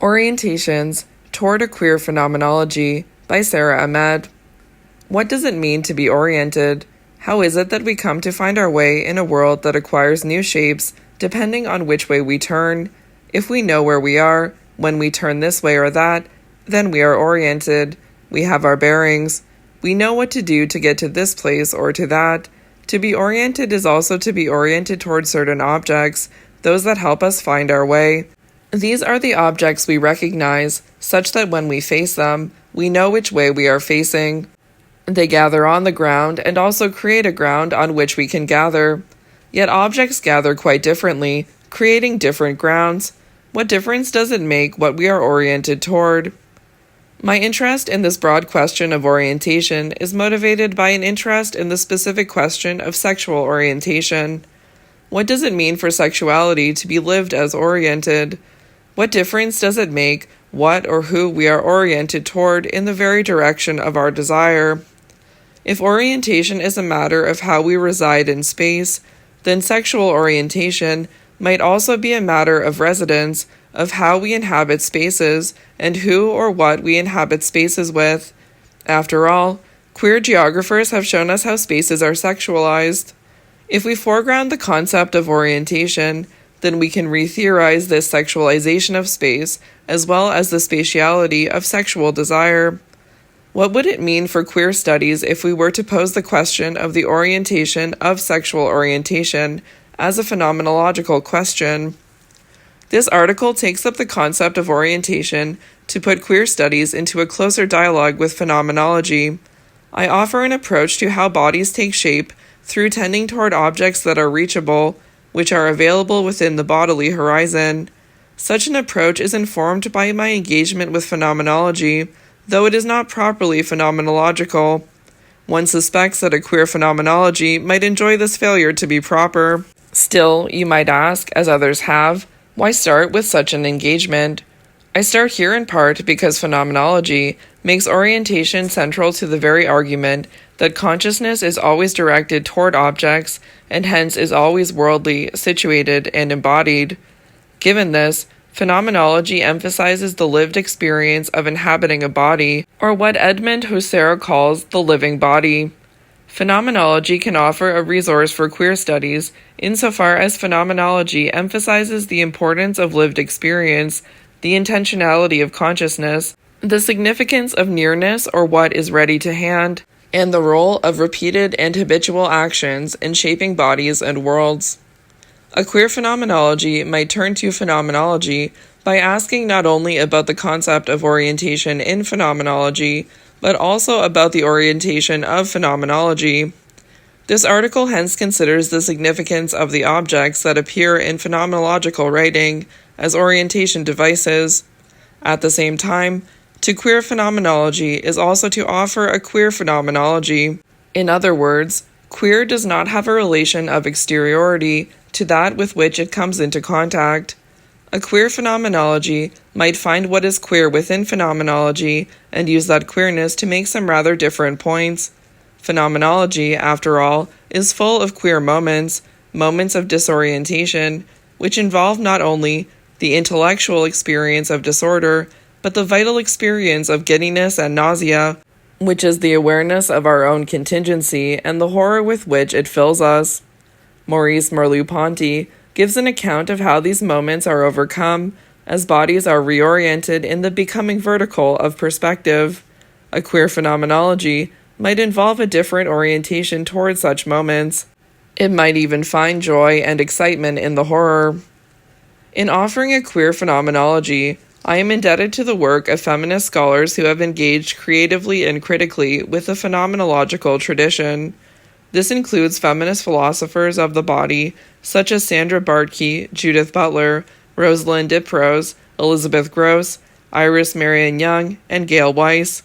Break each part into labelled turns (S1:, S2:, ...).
S1: Orientations Toward a Queer Phenomenology by Sarah Ahmed. What does it mean to be oriented? How is it that we come to find our way in a world that acquires new shapes depending on which way we turn? If we know where we are, when we turn this way or that, then we are oriented. We have our bearings. We know what to do to get to this place or to that. To be oriented is also to be oriented toward certain objects, those that help us find our way. These are the objects we recognize, such that when we face them, we know which way we are facing. They gather on the ground and also create a ground on which we can gather. Yet objects gather quite differently, creating different grounds. What difference does it make what we are oriented toward? My interest in this broad question of orientation is motivated by an interest in the specific question of sexual orientation. What does it mean for sexuality to be lived as oriented? What difference does it make what or who we are oriented toward in the very direction of our desire? If orientation is a matter of how we reside in space, then sexual orientation might also be a matter of residence, of how we inhabit spaces, and who or what we inhabit spaces with. After all, queer geographers have shown us how spaces are sexualized. If we foreground the concept of orientation, then we can re-theorize this sexualization of space, as well as the spatiality of sexual desire. What would it mean for queer studies if we were to pose the question of the orientation of sexual orientation as a phenomenological question? This article takes up the concept of orientation to put queer studies into a closer dialogue with phenomenology. I offer an approach to how bodies take shape through tending toward objects that are reachable, which are available within the bodily horizon. Such an approach is informed by my engagement with phenomenology, though it is not properly phenomenological. One suspects that a queer phenomenology might enjoy this failure to be proper. Still, you might ask, as others have, why start with such an engagement? I start here in part because phenomenology makes orientation central to the very argument that consciousness is always directed toward objects and hence is always worldly, situated, and embodied. Given this, phenomenology emphasizes the lived experience of inhabiting a body, or what Edmund Husserl calls the living body. Phenomenology can offer a resource for queer studies insofar as phenomenology emphasizes the importance of lived experience, the intentionality of consciousness, the significance of nearness or what is ready to hand, and the role of repeated and habitual actions in shaping bodies and worlds. A queer phenomenology might turn to phenomenology by asking not only about the concept of orientation in phenomenology, but also about the orientation of phenomenology. This article hence considers the significance of the objects that appear in phenomenological writing as orientation devices. At the same time, to queer phenomenology is also to offer a queer phenomenology. In other words, queer does not have a relation of exteriority to that with which it comes into contact. A queer phenomenology might find what is queer within phenomenology and use that queerness to make some rather different points. Phenomenology, after all, is full of queer moments of disorientation, which involve not only the intellectual experience of disorder, but the vital experience of giddiness and nausea, which is the awareness of our own contingency and the horror with which it fills us. Maurice Merleau-Ponty gives an account of how these moments are overcome as bodies are reoriented in the becoming vertical of perspective. A queer phenomenology might involve a different orientation toward such moments. It might even find joy and excitement in the horror. In offering a queer phenomenology, I am indebted to the work of feminist scholars who have engaged creatively and critically with the phenomenological tradition. This includes feminist philosophers of the body, such as Sandra Bartke, Judith Butler, Rosalind Diprose, Elizabeth Gross, Iris Marion Young, and Gail Weiss.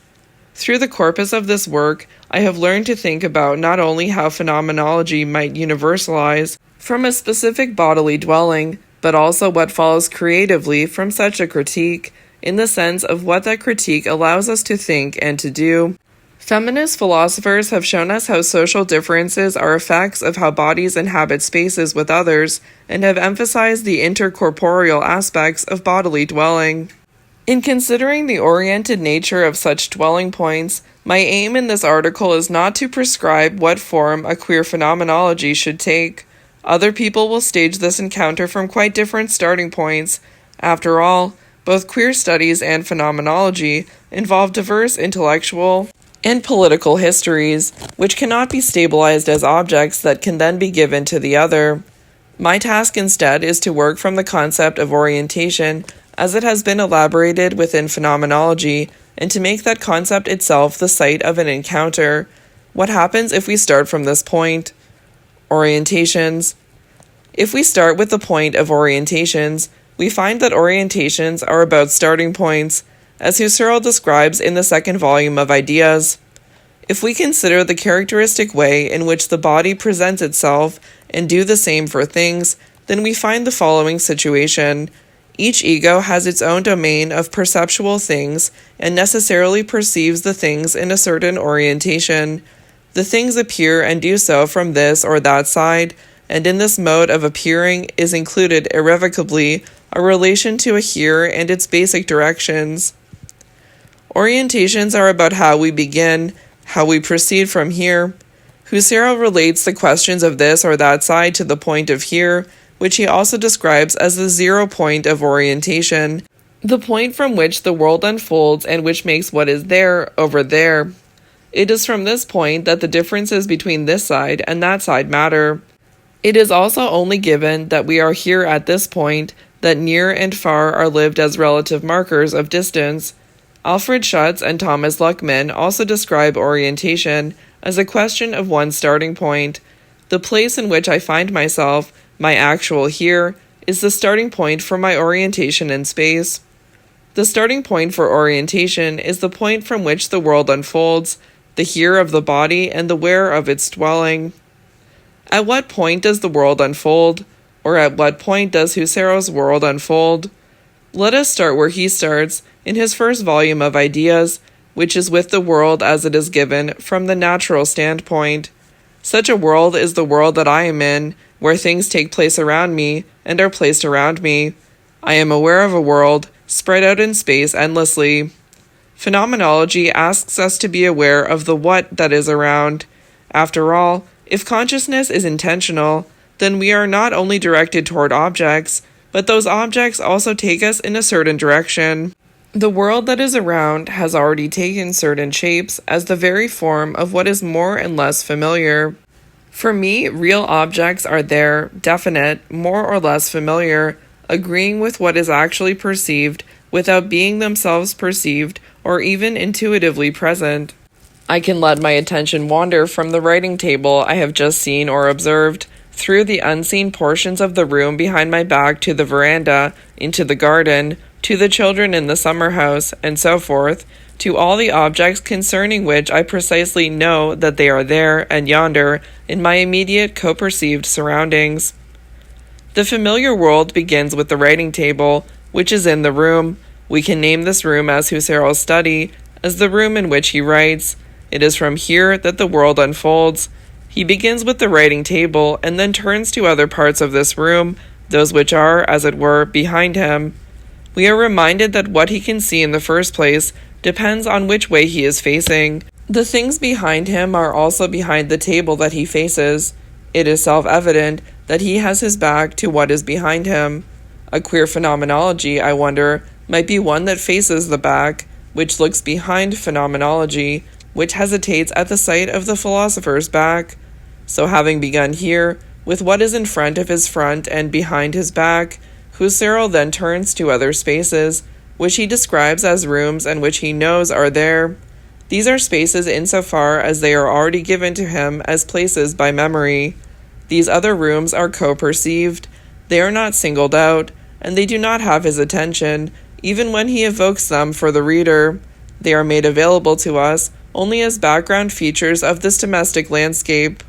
S1: Through the corpus of this work, I have learned to think about not only how phenomenology might universalize from a specific bodily dwelling, but also what follows creatively from such a critique, in the sense of what that critique allows us to think and to do. Feminist philosophers have shown us how social differences are effects of how bodies inhabit spaces with others, and have emphasized the intercorporeal aspects of bodily dwelling. In considering the oriented nature of such dwelling points, my aim in this article is not to prescribe what form a queer phenomenology should take. Other people will stage this encounter from quite different starting points. After all, both queer studies and phenomenology involve diverse intellectual and political histories, which cannot be stabilized as objects that can then be given to the other. My task instead is to work from the concept of orientation as it has been elaborated within phenomenology, and to make that concept itself the site of an encounter. What happens if we start from this point? Orientations. If we start with the point of orientations, we find that orientations are about starting points, as Husserl describes in the second volume of Ideas. If we consider the characteristic way in which the body presents itself and do the same for things, then we find the following situation. Each ego has its own domain of perceptual things and necessarily perceives the things in a certain orientation. The things appear and do so from this or that side, and in this mode of appearing is included irrevocably a relation to a here and its basic directions. Orientations are about how we begin, how we proceed from here. Husserl relates the questions of this or that side to the point of here, which he also describes as the 0 point of orientation, the point from which the world unfolds and which makes what is there over there. It is from this point that the differences between this side and that side matter. It is also only given that we are here at this point that near and far are lived as relative markers of distance. Alfred Schutz and Thomas Luckmann also describe orientation as a question of one starting point. The place in which I find myself, my actual here, is the starting point for my orientation in space. The starting point for orientation is the point from which the world unfolds, the here of the body and the where of its dwelling. At what point does the world unfold? Or at what point does Husserl's world unfold? Let us start where he starts, in his first volume of Ideas, which is with the world as it is given from the natural standpoint. Such a world is the world that I am in, where things take place around me and are placed around me. I am aware of a world spread out in space endlessly. Phenomenology asks us to be aware of the what that is around. After all, if consciousness is intentional, then we are not only directed toward objects, but those objects also take us in a certain direction. The world that is around has already taken certain shapes as the very form of what is more and less familiar. For me, real objects are there, definite, more or less familiar, agreeing with what is actually perceived without being themselves perceived or even intuitively present. I can let my attention wander from the writing table I have just seen or observed, through the unseen portions of the room behind my back to the veranda, into the garden, to the children in the summer house, and so forth, to all the objects concerning which I precisely know that they are there and yonder in my immediate co-perceived surroundings. The familiar world begins with the writing table, which is in the room. We can name this room as Husserl's study, as the room in which he writes. It is from here that the world unfolds. He begins with the writing table and then turns to other parts of this room, those which are, as it were, behind him. We are reminded that what he can see in the first place depends on which way he is facing. The things behind him are also behind the table that he faces. It is self-evident that he has his back to what is behind him. A queer phenomenology, I wonder, might be one that faces the back, which looks behind phenomenology, which hesitates at the sight of the philosopher's back. So having begun here, with what is in front of his front and behind his back, Husserl then turns to other spaces, which he describes as rooms and which he knows are there. These are spaces insofar as they are already given to him as places by memory. These other rooms are co-perceived. They are not singled out, and they do not have his attention, even when he evokes them for the reader. They are made available to us only as background features of this domestic landscape.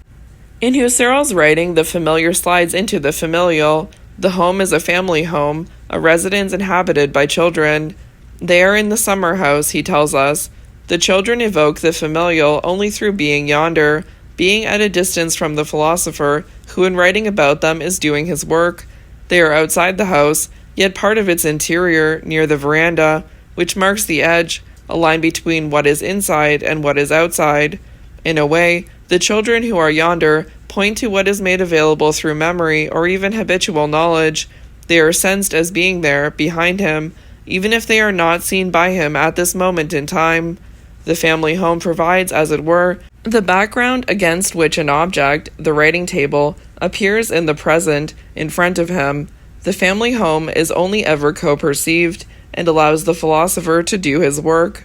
S1: In Husserl's writing, the familiar slides into the familial. The home is a family home, a residence inhabited by children. They are in the summer house, he tells us. The children evoke the familial only through being yonder, being at a distance from the philosopher, who in writing about them is doing his work. They are outside the house, yet part of its interior, near the veranda, which marks the edge, a line between what is inside and what is outside. In a way, the children who are yonder point to what is made available through memory or even habitual knowledge. They are sensed as being there, behind him, even if they are not seen by him at this moment in time. The family home provides, as it were, the background against which an object, the writing table, appears in the present, in front of him. The family home is only ever co-perceived, and allows the philosopher to do his work.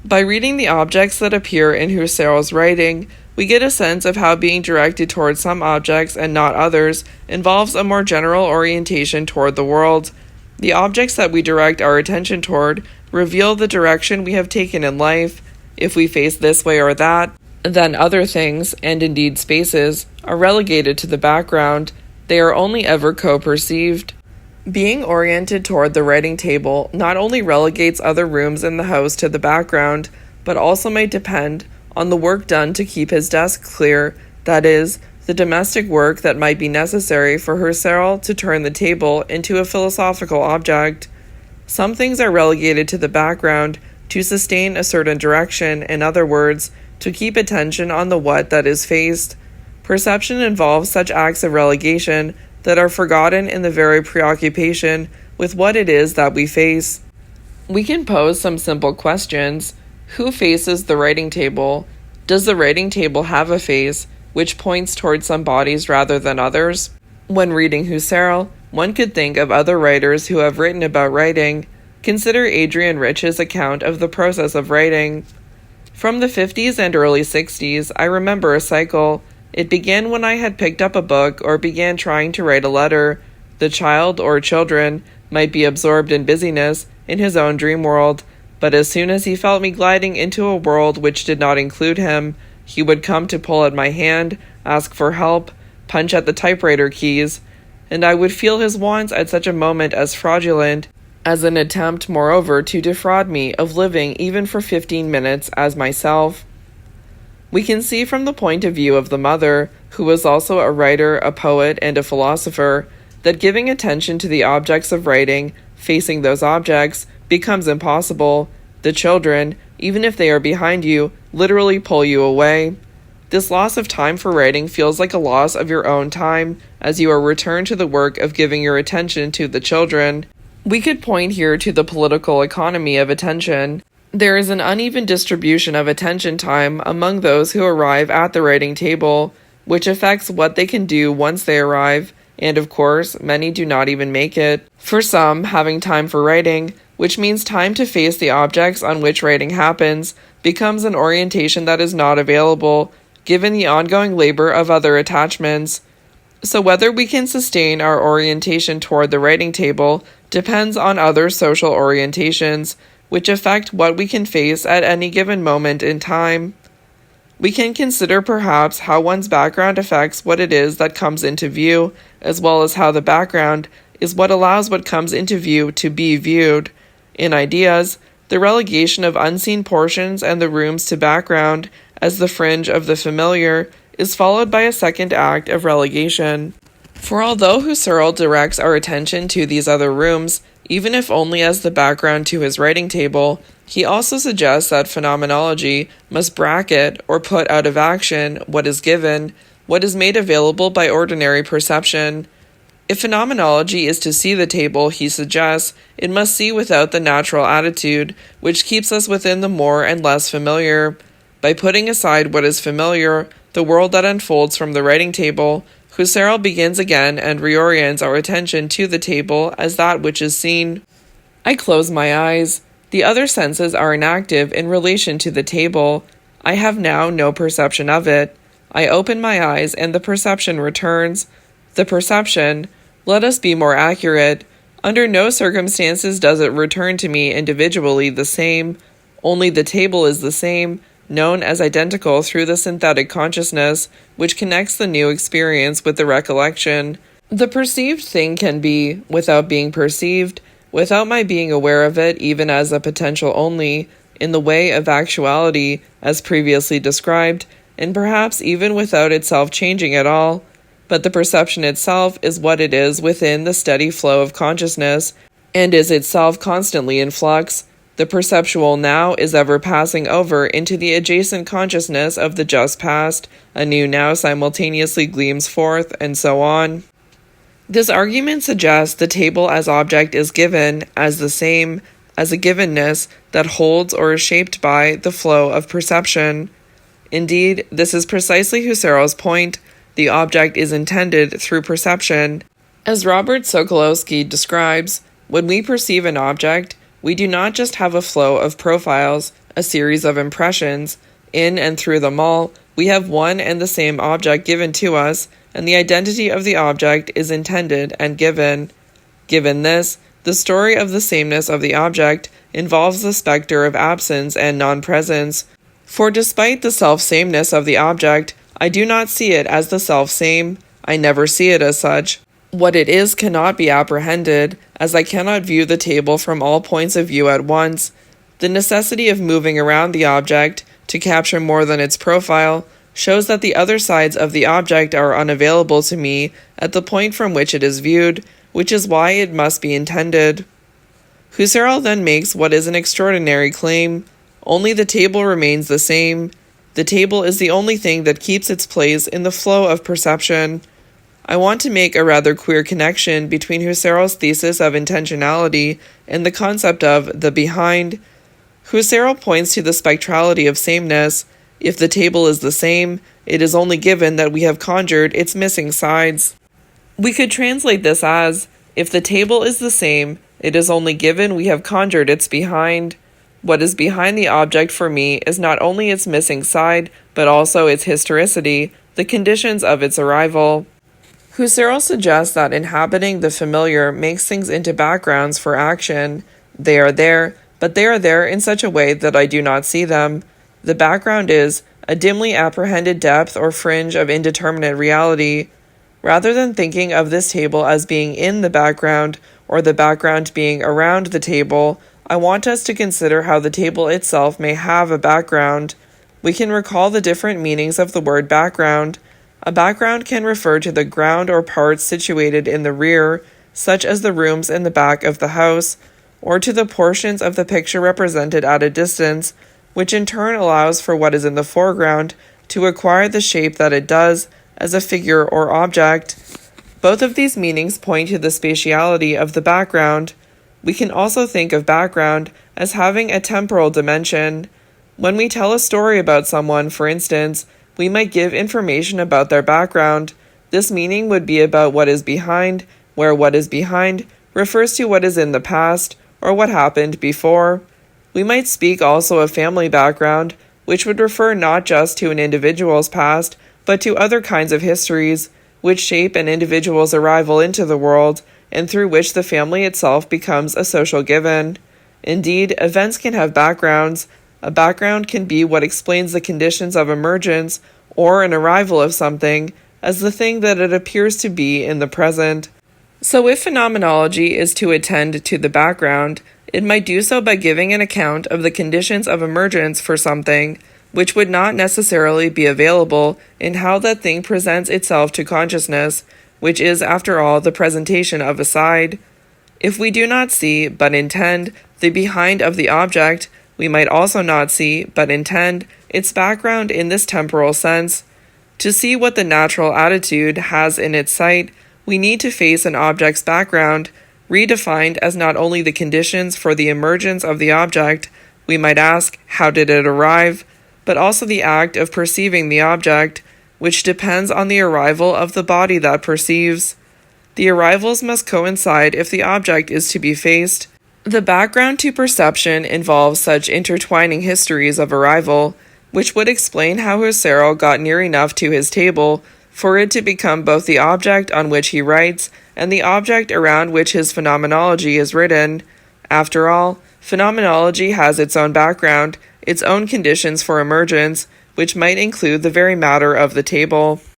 S1: By reading the objects that appear in Husserl's writing, we get a sense of how being directed toward some objects and not others involves a more general orientation toward the world. The objects that we direct our attention toward reveal the direction we have taken in life. If we face this way or that, then other things, and indeed spaces, are relegated to the background. They are only ever co-perceived. Being oriented toward the writing table not only relegates other rooms in the house to the background, but also may depend on the work done to keep his desk clear, that is, the domestic work that might be necessary for Husserl to turn the table into a philosophical object. Some things are relegated to the background to sustain a certain direction, in other words, to keep attention on the what that is faced. Perception involves such acts of relegation that are forgotten in the very preoccupation with what it is that we face. We can pose some simple questions. Who faces the writing table? Does the writing table have a face, which points towards some bodies rather than others? When reading Husserl, one could think of other writers who have written about writing. Consider Adrian Rich's account of the process of writing. From the 50s and early 60s, I remember a cycle. It began when I had picked up a book or began trying to write a letter. The child or children might be absorbed in busyness in his own dream world, but as soon as he felt me gliding into a world which did not include him, he would come to pull at my hand, ask for help, punch at the typewriter keys, and I would feel his wants at such a moment as fraudulent, as an attempt, moreover, to defraud me of living even for 15 minutes as myself. We can see from the point of view of the mother, who was also a writer, a poet, and a philosopher, that giving attention to the objects of writing, facing those objects, becomes impossible. The children, even if they are behind you, literally pull you away. This loss of time for writing feels like a loss of your own time, as you are returned to the work of giving your attention to the children. We could point here to the political economy of attention. There is an uneven distribution of attention time among those who arrive at the writing table, which affects what they can do once they arrive, and of course, many do not even make it. For some, having time for writing, which means time to face the objects on which writing happens, becomes an orientation that is not available, given the ongoing labor of other attachments. So whether we can sustain our orientation toward the writing table depends on other social orientations, which affect what we can face at any given moment in time. We can consider perhaps how one's background affects what it is that comes into view, as well as how the background is what allows what comes into view to be viewed. In ideas, the relegation of unseen portions and the rooms to background, as the fringe of the familiar, is followed by a second act of relegation. For although Husserl directs our attention to these other rooms, even if only as the background to his writing table, he also suggests that phenomenology must bracket or put out of action what is given, what is made available by ordinary perception. If phenomenology is to see the table, he suggests, it must see without the natural attitude, which keeps us within the more and less familiar. By putting aside what is familiar, the world that unfolds from the writing table, Husserl begins again and reorients our attention to the table as that which is seen. I close my eyes. The other senses are inactive in relation to the table. I have now no perception of it. I open my eyes and the perception returns. The perception, let us be more accurate, under no circumstances does it return to me individually the same. Only the table is the same, known as identical through the synthetic consciousness, which connects the new experience with the recollection. The perceived thing can be, without being perceived, without my being aware of it even as a potential only, in the way of actuality, as previously described, and perhaps even without itself changing at all. But the perception itself is what it is within the steady flow of consciousness, and is itself constantly in flux. The perceptual now is ever passing over into the adjacent consciousness of the just past, a new now simultaneously gleams forth, and so on. This argument suggests the table as object is given as the same as a givenness that holds or is shaped by the flow of perception. Indeed, this is precisely Husserl's point. The object is intended through perception. As Robert Sokolowski describes, when we perceive an object, we do not just have a flow of profiles, a series of impressions. In and through them all, we have one and the same object given to us, and the identity of the object is intended and given. Given this, the story of the sameness of the object involves the specter of absence and non-presence. For despite the self-sameness of the object, I do not see it as the self-same. I never see it as such. What it is cannot be apprehended, as I cannot view the table from all points of view at once. The necessity of moving around the object, to capture more than its profile, shows that the other sides of the object are unavailable to me at the point from which it is viewed, which is why it must be intended. Husserl then makes what is an extraordinary claim. Only the table remains the same. The table is the only thing that keeps its place in the flow of perception. I want to make a rather queer connection between Husserl's thesis of intentionality and the concept of the behind. Husserl points to the spectrality of sameness. If the table is the same, it is only given that we have conjured its missing sides. We could translate this as, if the table is the same, it is only given we have conjured its behind. What is behind the object for me is not only its missing side, but also its historicity, the conditions of its arrival. Husserl suggests that inhabiting the familiar makes things into backgrounds for action. They are there, but they are there in such a way that I do not see them. The background is a dimly apprehended depth or fringe of indeterminate reality. Rather than thinking of this table as being in the background, or the background being around the table, I want us to consider how the table itself may have a background. We can recall the different meanings of the word background. A background can refer to the ground or parts situated in the rear, such as the rooms in the back of the house, or to the portions of the picture represented at a distance, which in turn allows for what is in the foreground to acquire the shape that it does as a figure or object. Both of these meanings point to the spatiality of the background. We can also think of background as having a temporal dimension. When we tell a story about someone, for instance, we might give information about their background. This meaning would be about what is behind, where what is behind refers to what is in the past, or what happened before. We might speak also of family background, which would refer not just to an individual's past, but to other kinds of histories, which shape an individual's arrival into the world, and through which the family itself becomes a social given. Indeed, events can have backgrounds. A background can be what explains the conditions of emergence, or an arrival of something, as the thing that it appears to be in the present. So if phenomenology is to attend to the background, it might do so by giving an account of the conditions of emergence for something, which would not necessarily be available in how that thing presents itself to consciousness, which is, after all, the presentation of a side. If we do not see, but intend, the behind of the object, we might also not see, but intend, its background in this temporal sense. To see what the natural attitude has in its sight, we need to face an object's background, redefined as not only the conditions for the emergence of the object, we might ask, how did it arrive, but also the act of perceiving the object, which depends on the arrival of the body that perceives. The arrivals must coincide if the object is to be faced. The background to perception involves such intertwining histories of arrival, which would explain how Husserl got near enough to his table for it to become both the object on which he writes and the object around which his phenomenology is written. After all, phenomenology has its own background, its own conditions for emergence, which might include the very matter of the table.